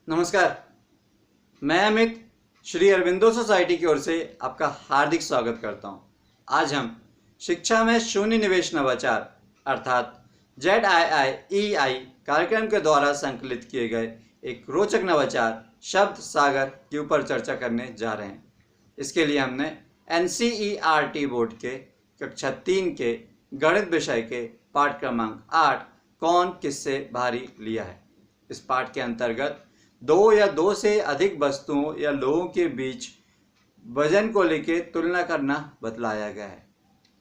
नमस्कार, मैं अमित श्री अरविंदो सोसाइटी की ओर से आपका हार्दिक स्वागत करता हूं। आज हम शिक्षा में शून्य निवेश नवाचार अर्थात ZIIEI कार्यक्रम के द्वारा संकलित किए गए एक रोचक नवाचार शब्द सागर के ऊपर चर्चा करने जा रहे हैं। इसके लिए हमने NCERT बोर्ड के कक्षा 3 के गणित विषय के पाठ क्रमांक 8 कौन किससे भारी लिया है। इस पाठ के अंतर्गत दो या दो से अधिक वस्तुओं या लोगों के बीच वजन को लेकर तुलना करना बतलाया गया है।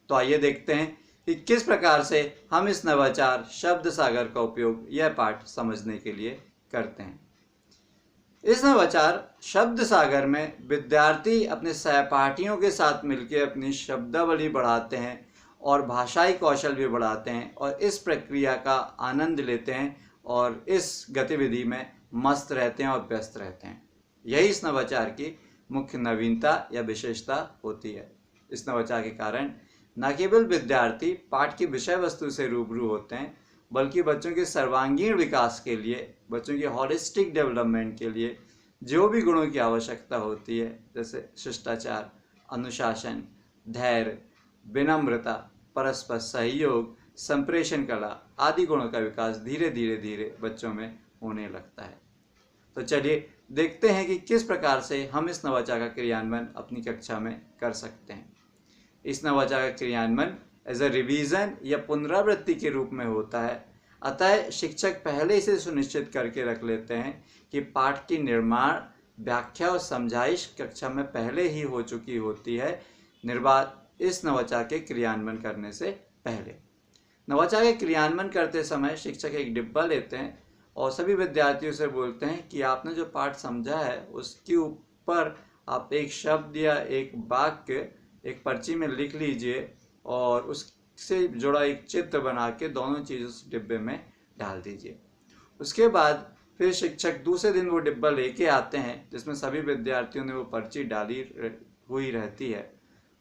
तो आइए देखते हैं कि किस प्रकार से हम इस नवाचार शब्द सागर का उपयोग यह पाठ समझने के लिए करते हैं। इस नवाचार शब्द सागर में विद्यार्थी अपने सहपाठियों के साथ मिलकर अपनी शब्दावली बढ़ाते हैं और भाषाई कौशल भी बढ़ाते हैं और इस प्रक्रिया का आनंद लेते हैं और इस गतिविधि में मस्त रहते हैं और व्यस्त रहते हैं। यही इस नवाचार की मुख्य नवीनता या विशेषता होती है। इस नवाचार के कारण न केवल विद्यार्थी पाठ की विषय वस्तु से रूबरू होते हैं, बल्कि बच्चों के सर्वांगीण विकास के लिए, बच्चों के हॉलिस्टिक डेवलपमेंट के लिए जो भी गुणों की आवश्यकता होती है, जैसे शिष्टाचार, अनुशासन, धैर्य, विनम्रता, परस्पर सहयोग, संप्रेषण कला आदि गुणों का विकास धीरे धीरे बच्चों में होने लगता है। तो चलिए देखते हैं कि किस प्रकार से हम इस नवाचार का क्रियान्वयन अपनी कक्षा में कर सकते हैं। इस नवाचार का क्रियान्वयन एज अ रिवीजन या पुनरावृत्ति के रूप में होता है। अतः शिक्षक पहले इसे सुनिश्चित करके रख लेते हैं कि पाठ की निर्माण, व्याख्या और समझाइश कक्षा में पहले ही हो चुकी होती है, निर्बाध इस नवाचार के क्रियान्वयन करने से पहले। नवाचार के क्रियान्वयन करते समय शिक्षक एक डिब्बा लेते हैं और सभी विद्यार्थियों से बोलते हैं कि आपने जो पाठ समझा है उसके ऊपर आप एक शब्द या एक वाक्य एक पर्ची में लिख लीजिए और उससे जुड़ा एक चित्र बना के दोनों चीज़ उस डिब्बे में डाल दीजिए। उसके बाद फिर शिक्षक दूसरे दिन वो डिब्बा लेके आते हैं जिसमें सभी विद्यार्थियों ने वो पर्ची डाली हुई रहती है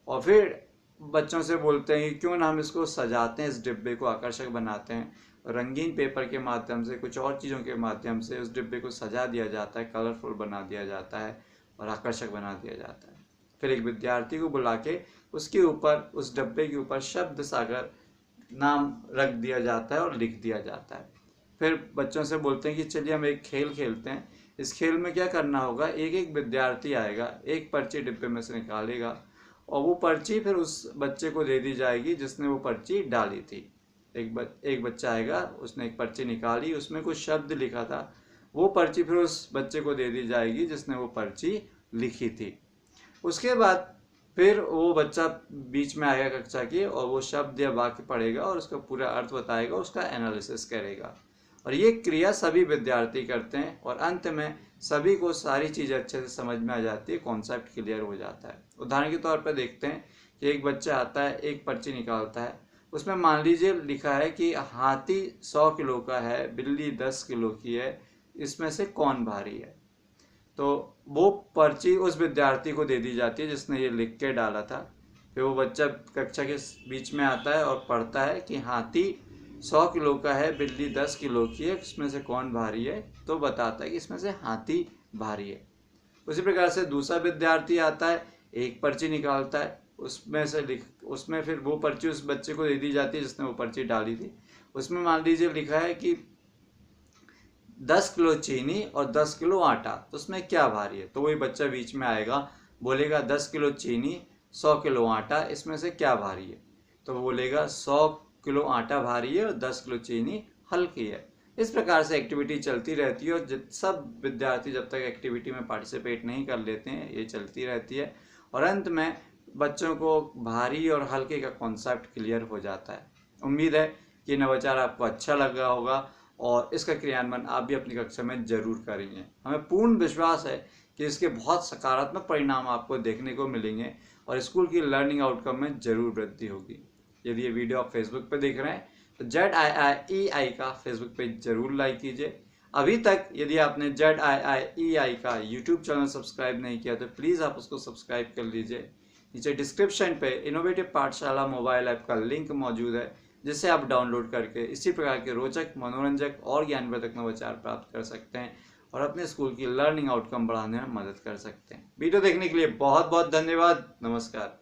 और फिर बच्चों से बोलते हैं कि क्यों ना हम इसको सजाते हैं, इस डिब्बे को आकर्षक बनाते हैं। रंगीन पेपर के माध्यम से, कुछ और चीज़ों के माध्यम से उस डिब्बे को सजा दिया जाता है, कलरफुल बना दिया जाता है और आकर्षक बना दिया जाता है। फिर एक विद्यार्थी को बुला के उसके ऊपर, उस डिब्बे के ऊपर शब्द सागर नाम रख दिया जाता है और लिख दिया जाता है। फिर बच्चों से बोलते हैं कि चलिए हम एक खेल खेलते हैं। इस खेल में क्या करना होगा, एक एक विद्यार्थी आएगा, एक पर्ची डिब्बे में से निकालेगा और वो पर्ची फिर उस बच्चे को दे दी जाएगी जिसने वो पर्ची डाली थी। एक बच्चा आएगा, उसने एक पर्ची निकाली, उसमें कुछ शब्द लिखा था, वो पर्ची फिर उस बच्चे को दे दी जाएगी जिसने वो पर्ची लिखी थी। उसके बाद फिर वो बच्चा बीच में आएगा कक्षा के और वो शब्द या वाक्य पढ़ेगा और उसका पूरा अर्थ बताएगा, उसका एनालिसिस करेगा और ये क्रिया सभी विद्यार्थी करते हैं और अंत में सभी को सारी चीज़ें अच्छे से समझ में आ जाती है, कॉन्सेप्ट क्लियर हो जाता है। उदाहरण के तौर पर देखते हैं कि एक बच्चा आता है, एक पर्ची निकालता है, उसमें मान लीजिए लिखा है कि हाथी 100 किलो का है, बिल्ली 10 किलो की है, इसमें से कौन भारी है। तो वो पर्ची उस विद्यार्थी को दे दी जाती है जिसने ये लिख के डाला था। फिर वो बच्चा कक्षा के बीच में आता है और पढ़ता है कि हाथी 100 किलो का है, बिल्ली 10 किलो की है, इसमें से कौन भारी है, तो बताता है कि इसमें से हाथी भारी है। उसी प्रकार से दूसरा विद्यार्थी आता है, एक पर्ची निकालता है, उसमें फिर वो पर्ची उस बच्चे को दे दी जाती है जिसने वो पर्ची डाली थी। उसमें मान लीजिए लिखा है कि 10 किलो चीनी और 10 किलो आटा, तो उसमें क्या भारी है। तो वही बच्चा बीच में आएगा, बोलेगा 10 किलो चीनी, 100 किलो आटा, इसमें से क्या भारी है। तो वो बोलेगा 100 किलो आटा भारी है और 10 किलो चीनी हल्की है। इस प्रकार से एक्टिविटी चलती रहती है और सब विद्यार्थी जब तक एक्टिविटी में पार्टिसिपेट नहीं कर लेते हैं, ये चलती रहती है और अंत में बच्चों को भारी और हल्के का कॉन्सेप्ट क्लियर हो जाता है। उम्मीद है कि नवाचार आपको अच्छा लगा होगा और इसका क्रियान्वयन आप भी अपनी कक्षा में जरूर करेंगे। हमें पूर्ण विश्वास है कि इसके बहुत सकारात्मक परिणाम आपको देखने को मिलेंगे और स्कूल की लर्निंग आउटकम में जरूर वृद्धि होगी। यदि ये वीडियो आप फेसबुक पर देख रहे हैं तो ZIIEI का फेसबुक पेज जरूर लाइक कीजिए। अभी तक यदि आपने ZIIEI का यूट्यूब चैनल सब्सक्राइब नहीं किया तो प्लीज़ आप उसको सब्सक्राइब कर लीजिए। नीचे डिस्क्रिप्शन पे इनोवेटिव पाठशाला मोबाइल ऐप का लिंक मौजूद है जिसे आप डाउनलोड करके इसी प्रकार के रोचक, मनोरंजक और ज्ञानवर्धक नवाचार प्राप्त कर सकते हैं और अपने स्कूल की लर्निंग आउटकम बढ़ाने में मदद कर सकते हैं। वीडियो देखने के लिए बहुत बहुत धन्यवाद। नमस्कार।